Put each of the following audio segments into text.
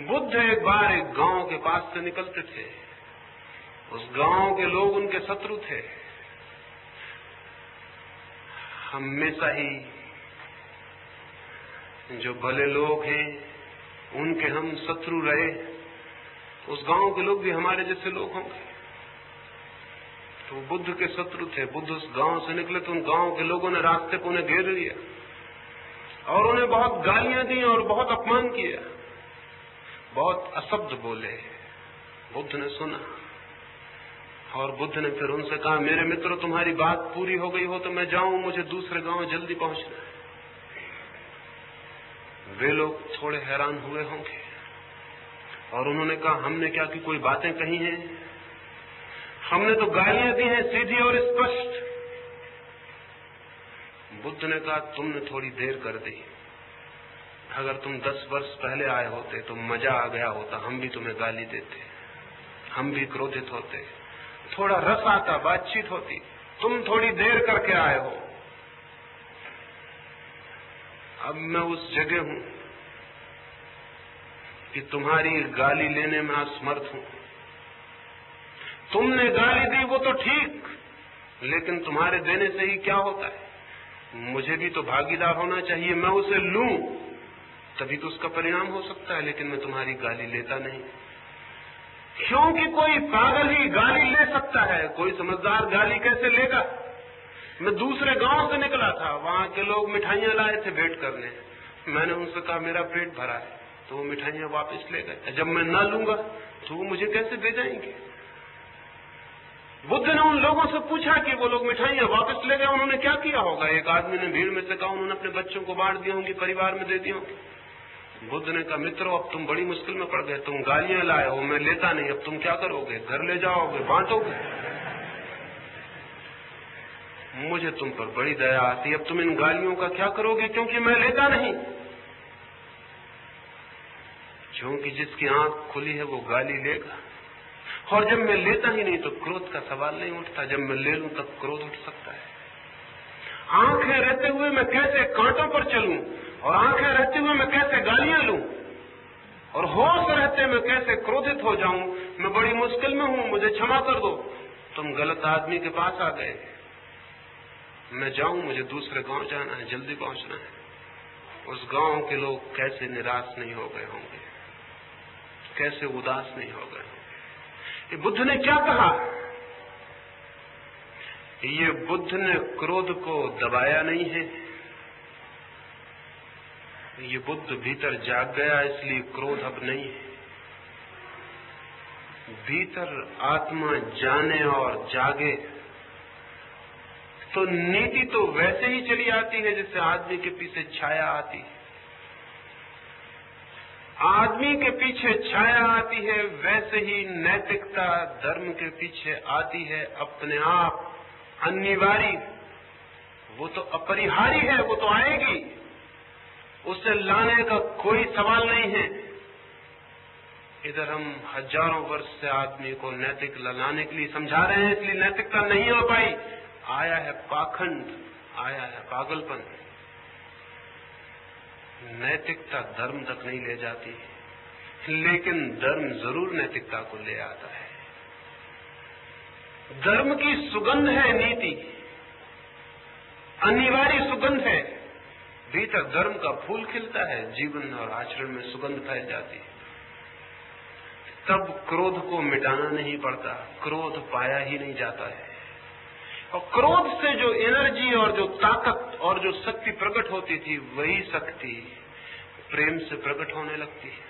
बुद्ध एक बार एक गांव के पास से निकलते थे। उस गांव के लोग उनके शत्रु थे। हमेशा ही जो भले लोग हैं उनके हम शत्रु रहे, उस गांव के लोग भी हमारे जैसे लोग होंगे। तो बुद्ध के शत्रु थे। बुद्ध उस गांव से निकले तो उन गांव के लोगों ने रास्ते पर उन्हें घेर लिया और उन्हें बहुत गालियां दी और बहुत अपमान किया, बहुत अशब्द बोले। बुद्ध ने सुना और बुद्ध ने फिर उनसे कहा, मेरे मित्रों, तुम्हारी बात पूरी हो गई हो तो मैं जाऊं, मुझे दूसरे गांव जल्दी पहुंचना है। वे लोग थोड़े हैरान हुए होंगे और उन्होंने कहा, हमने क्या की कोई बातें कही हैं? हमने तो गालियां दी हैं सीधी और स्पष्ट। बुद्ध ने कहा, तुमने थोड़ी देर कर दी। अगर तुम 10 वर्ष पहले आए होते तो मजा आ गया होता, हम भी तुम्हें गाली देते, हम भी क्रोधित होते, थोड़ा रस आता, बातचीत होती। तुम थोड़ी देर करके आए हो। अब मैं उस जगह हूं कि तुम्हारी गाली लेने में असमर्थ हूं। तुमने गाली दी वो तो ठीक, लेकिन तुम्हारे देने से ही क्या होता है? मुझे भी तो भागीदार होना चाहिए। मैं उसे लूं तभी तो उसका परिणाम हो सकता है, लेकिन मैं तुम्हारी गाली लेता नहीं, क्योंकि कोई पागल ही गाली ले सकता है, कोई समझदार गाली कैसे लेगा? मैं दूसरे गांव से निकला था, वहां के लोग मिठाइयां लाए थे भेंट करने। मैंने उनसे कहा, मेरा पेट भरा है, तो वो मिठाइयां वापस ले गए। जब मैं न लूंगा तो वो मुझे कैसे दे जाएंगे? बुद्ध ने उन लोगों से पूछा कि वो लोग मिठाइयां वापस ले गए, उन्होंने क्या किया होगा? एक आदमी ने भीड़ में से कहा, उन्होंने अपने बच्चों को बांट दी होंगी, परिवार में दे दी होंगी। बुद्ध ने कहा, मित्रों, अब तुम बड़ी मुश्किल में पड़ गए। तुम गालियां लाए हो, मैं लेता नहीं, अब तुम क्या करोगे? घर ले जाओगे, बांटोगे? मुझे तुम पर बड़ी दया आती, अब तुम इन गालियों का क्या करोगे? क्योंकि मैं लेता नहीं। क्योंकि जिसकी आंख खुली है वो गाली लेगा, और जब मैं लेता ही नहीं तो क्रोध का सवाल नहीं उठता। जब मैं ले लूं तब क्रोध उठ सकता है। आंखें रहते हुए मैं कैसे कांटों पर चलूं, और आंखें रहते हुए मैं कैसे गालियां लूं, और होश रहते मैं कैसे क्रोधित हो जाऊं? मैं बड़ी मुश्किल में हूं, मुझे क्षमा कर दो। तुम गलत आदमी के पास आ गए। मैं जाऊं, मुझे दूसरे गांव जाना है, जल्दी पहुंचना है। उस गांव के लोग कैसे निराश नहीं हो गए होंगे, कैसे उदास नहीं हो गए। ये बुद्ध ने क्या कहा? ये बुद्ध ने क्रोध को दबाया नहीं है, ये बुद्ध भीतर जाग गया, इसलिए क्रोध अब नहीं है। भीतर आत्मा जाने और जागे तो नीति तो वैसे ही चली आती है जैसे आदमी के पीछे छाया आती है। आदमी के पीछे छाया आती है, वैसे ही नैतिकता धर्म के पीछे आती है अपने आप, अनिवार्य। वो तो अपरिहार्य है, वो तो आएगी, उसे लाने का कोई सवाल नहीं है। इधर हम हजारों वर्ष से आदमी को नैतिक लाने के लिए समझा रहे हैं, इसलिए नैतिकता नहीं हो पाई। आया है पाखंड, आया है पागलपन। नैतिकता धर्म तक नहीं ले जाती, लेकिन धर्म जरूर नैतिकता को ले आता है। धर्म की सुगंध है नीति, अनिवार्य सुगंध है। भीतर धर्म का फूल खिलता है, जीवन और आचरण में सुगंध फैल जाती है। तब क्रोध को मिटाना नहीं पड़ता, क्रोध पाया ही नहीं जाता है। और क्रोध से जो एनर्जी और जो ताकत और जो शक्ति प्रकट होती थी, वही शक्ति प्रेम से प्रकट होने लगती है।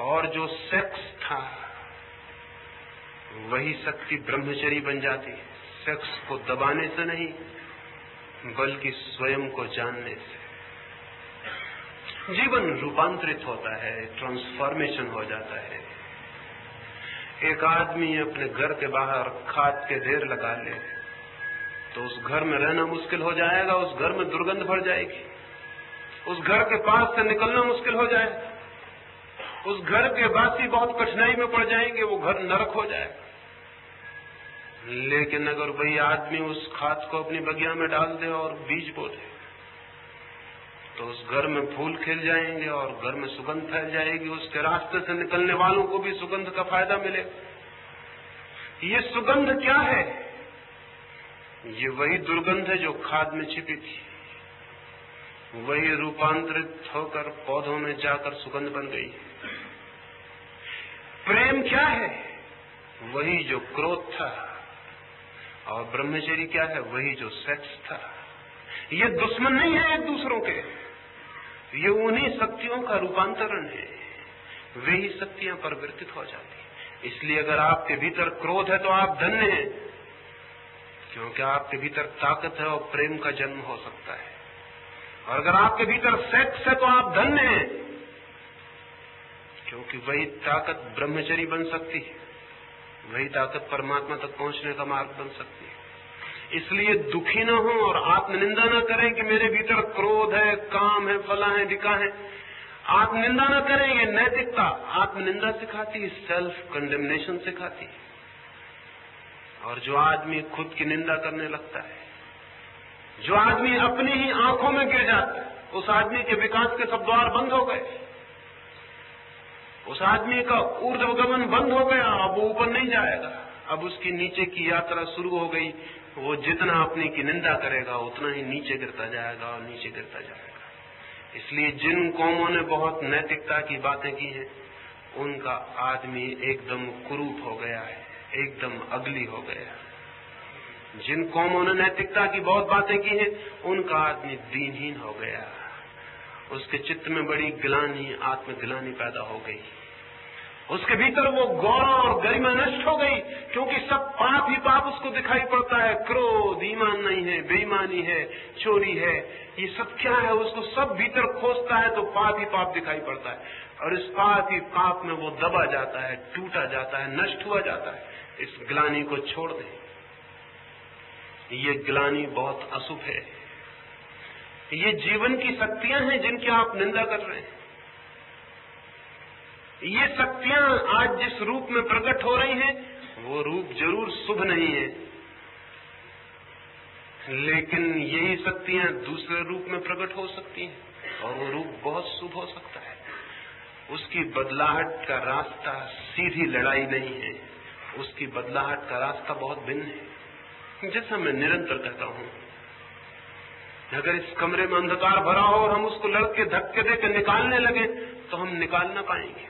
और जो सेक्स था, वही शक्ति ब्रह्मचरी बन जाती है। सेक्स को दबाने से नहीं, बल्कि स्वयं को जानने से जीवन रूपांतरित होता है, ट्रांसफॉर्मेशन हो जाता है। एक आदमी अपने घर के बाहर खाद के ढेर लगा ले तो उस घर में रहना मुश्किल हो जाएगा, उस घर में दुर्गंध भर जाएगी, उस घर के पास से निकलना मुश्किल हो जाएगा, उस घर के वासी बहुत कठिनाई में पड़ जाएंगे, वो घर नरक हो जाएगा। लेकिन अगर वही आदमी उस खाद को अपनी बगिया में डाल दे और बीज बो दे, तो उस घर में फूल खिल जाएंगे और घर में सुगंध फैल जाएगी, उसके रास्ते से निकलने वालों को भी सुगंध का फायदा मिलेगा। ये सुगंध क्या है? ये वही दुर्गंध है जो खाद में छिपी थी, वही रूपांतरित होकर पौधों में जाकर सुगंध बन गई। प्रेम क्या है? वही जो क्रोध था। और ब्रह्मचर्य क्या है? वही जो सेक्स था। ये दुश्मन नहीं है एक दूसरों के, ये उन्हीं शक्तियों का रूपांतरण है। वे ही शक्तियां परिवर्तित हो जाती। इसलिए अगर आपके भीतर क्रोध है तो आप धन्य हैं, क्योंकि आपके भीतर ताकत है और प्रेम का जन्म हो सकता है। और अगर आपके भीतर सेक्स है तो आप धन्य हैं, क्योंकि वही ताकत ब्रह्मचर्य बन सकती है, वही ताकत परमात्मा तक पहुंचने का मार्ग बन सकती है। इसलिए दुखी न हो और आत्मनिंदा न करें कि मेरे भीतर क्रोध है, काम है, फला है, ढिका है। आत्मनिंदा न करें, ये नैतिकता आत्मनिंदा सिखाती है, सेल्फ कंडेमनेशन सिखाती है। और जो आदमी खुद की निंदा करने लगता है, जो आदमी अपनी ही आंखों में गिर जाता है, उस आदमी के विकास के सब द्वार बंद हो गए, उस आदमी का ऊर्ध्वगमन बंद हो गया। अब वो ऊपर नहीं जाएगा, अब उसकी नीचे की यात्रा शुरू हो गई। वो जितना अपनी की निंदा करेगा उतना ही नीचे गिरता जाएगा और नीचे गिरता जाएगा। इसलिए जिन कौमों ने बहुत नैतिकता की बातें की हैं, उनका आदमी एकदम कुरूप हो गया है, एकदम अगली हो गया। जिन कौमों ने नैतिकता की बहुत बातें की हैं, उनका आदमी दीनहीन हो गया। उसके चित्त में बड़ी ग्लानि, आत्मग्लानि पैदा हो गई। उसके भीतर वो गौरव और गरिमा नष्ट हो गई, क्योंकि सब पाप ही पाप उसको दिखाई पड़ता है। क्रोध, ईमान नहीं है, बेईमानी है, चोरी है, ये सब क्या है? उसको सब भीतर खोजता है तो पाप ही पाप दिखाई पड़ता है। और इस पाप ही पाप में वो दबा जाता है, टूटा जाता है, नष्ट हुआ जाता है। इस ग्लानि को छोड़ दें। ये ग्लानि बहुत अशुभ है। ये जीवन की शक्तियां हैं जिनकी आप निंदा कर रहे हैं। ये शक्तियां आज जिस रूप में प्रकट हो रही हैं, वो रूप जरूर शुभ नहीं है, लेकिन यही शक्तियां दूसरे रूप में प्रकट हो सकती हैं और वो रूप बहुत शुभ हो सकता है। उसकी बदलाहट का रास्ता सीधी लड़ाई नहीं है, उसकी बदलाहट का रास्ता बहुत भिन्न है। जैसा मैं निरंतर कहता हूं, अगर इस कमरे में अंधकार भरा हो और हम उसको लड़के धक्के देकर निकालने लगे तो हम निकाल ना पाएंगे।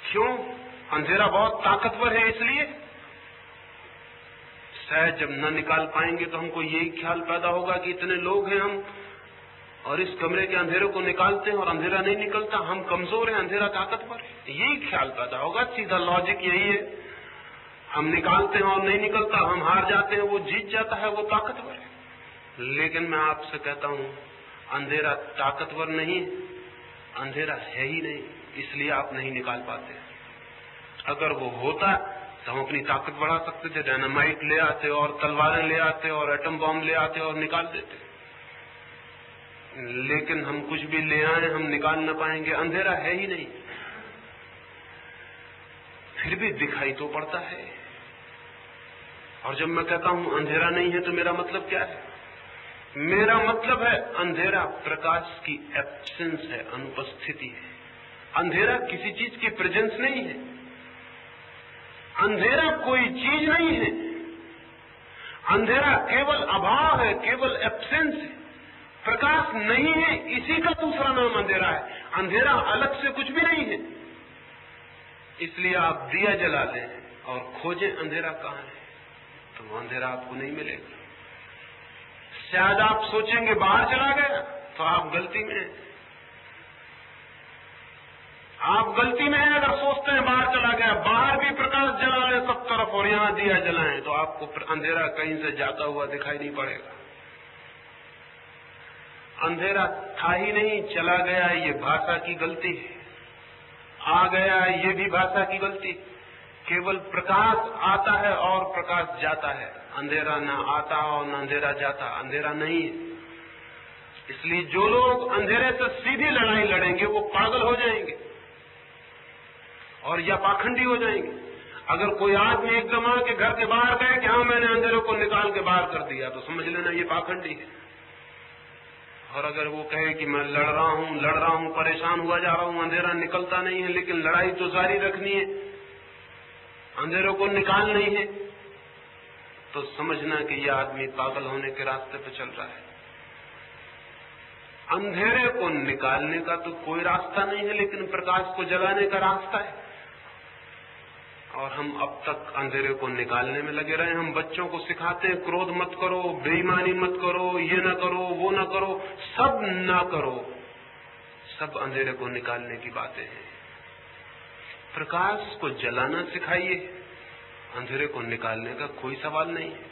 क्यों? अंधेरा बहुत ताकतवर है। इसलिए शायद जब न निकाल पाएंगे तो हमको यही ख्याल पैदा होगा कि इतने लोग हैं हम, और इस कमरे के अंधेरे को निकालते हैं और अंधेरा नहीं निकलता, हम कमजोर हैं, अंधेरा ताकतवर है। यही ख्याल पैदा होगा। सीधा लॉजिक यही है। हम निकालते हैं और नहीं निकलता, हम हार जाते हैं, वो जीत जाता है, वो ताकतवर है। लेकिन मैं आपसे कहता हूं, अंधेरा ताकतवर नहीं, अंधेरा है ही नहीं, इसलिए आप नहीं निकाल पाते। अगर वो होता तो हम अपनी ताकत बढ़ा सकते थे, डायनामाइट ले आते और तलवारें ले आते और एटम बॉम्ब ले आते और निकाल देते। लेकिन हम कुछ भी ले आए, हम निकाल न पाएंगे, अंधेरा है ही नहीं। फिर भी दिखाई तो पड़ता है। और जब मैं कहता हूं अंधेरा नहीं है तो मेरा मतलब क्या है? मेरा मतलब है अंधेरा प्रकाश की एब्सेंस है, अनुपस्थिति है। अंधेरा किसी चीज की प्रेजेंस नहीं है। अंधेरा कोई चीज नहीं है। अंधेरा केवल अभाव है, केवल एब्सेंस है। प्रकाश नहीं है, इसी का दूसरा नाम अंधेरा है। अंधेरा अलग से कुछ भी नहीं है। इसलिए आप दिया जला लें और खोजें अंधेरा कहां है, तो वो अंधेरा आपको नहीं मिलेगा। शायद आप सोचेंगे बाहर चला गया, तो आप गलती में हैं। आप गलती में हैं अगर सोचते हैं बाहर चला गया। बाहर भी प्रकाश जला लें सब तरफ और यहां दिया जलाएं, तो आपको अंधेरा कहीं से जाता हुआ दिखाई नहीं पड़ेगा। अंधेरा था ही नहीं, चला गया, ये भाषा की गलती है। आ गया, ये भी भाषा की गलती। केवल प्रकाश आता है और प्रकाश जाता है। अंधेरा न आता और न अंधेरा जाता। अंधेरा नहीं है। इसलिए जो लोग अंधेरे से सीधी लड़ाई लड़ेंगे वो पागल हो जाएंगे और या पाखंडी हो जाएंगे। अगर कोई आदमी एकदम आके घर के बाहर गए कि हाँ मैंने अंधेरे को निकाल के बाहर कर दिया, तो समझ लेना ये पाखंडी है। और अगर वो कहे कि मैं लड़ रहा हूं, परेशान हुआ जा रहा हूं, अंधेरा निकलता नहीं है, लेकिन लड़ाई तो जारी रखनी है, अंधेरों को निकाल नहीं है, तो समझना कि यह आदमी पागल होने के रास्ते पर चल रहा है। अंधेरे को निकालने का तो कोई रास्ता नहीं है, लेकिन प्रकाश को जगाने का रास्ता है। और हम अब तक अंधेरे को निकालने में लगे रहे। हम बच्चों को सिखाते हैं क्रोध मत करो, बेईमानी मत करो, ये न करो, वो न करो, सब न करो, सब अंधेरे को निकालने की बातें हैं। प्रकाश को जलाना सिखाइए, अंधेरे को निकालने का कोई सवाल नहीं है।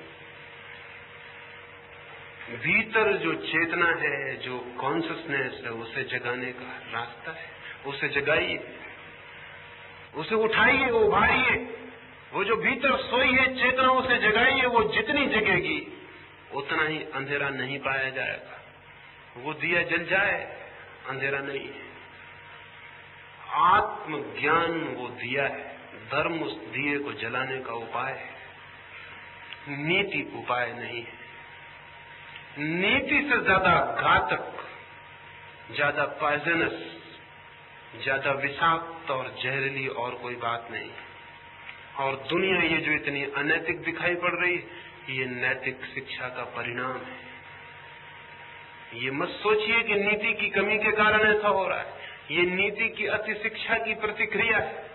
भीतर जो चेतना है, जो कॉन्शियसनेस है, उसे जगाने का रास्ता है। उसे जगाइए, उसे उठाइए, उभारिए। वो जो भीतर सोई है चेतना, उसे जगाइए। वो जितनी जगेगी उतना ही अंधेरा नहीं पाया जाएगा। वो दिया जल जाए, अंधेरा नहीं है। आत्मज्ञान वो दिया है, धर्म उस दिए को जलाने का उपाय है, नीति उपाय नहीं है। नीति से ज्यादा घातक, ज्यादा पॉइजनस, ज्यादा विषाक्त और जहरीली और कोई बात नहीं। और दुनिया ये जो इतनी अनैतिक दिखाई पड़ रही, ये नैतिक शिक्षा का परिणाम है। ये मत सोचिए कि नीति की कमी के कारण ऐसा हो रहा है। ये नीति की अति शिक्षा की प्रतिक्रिया है।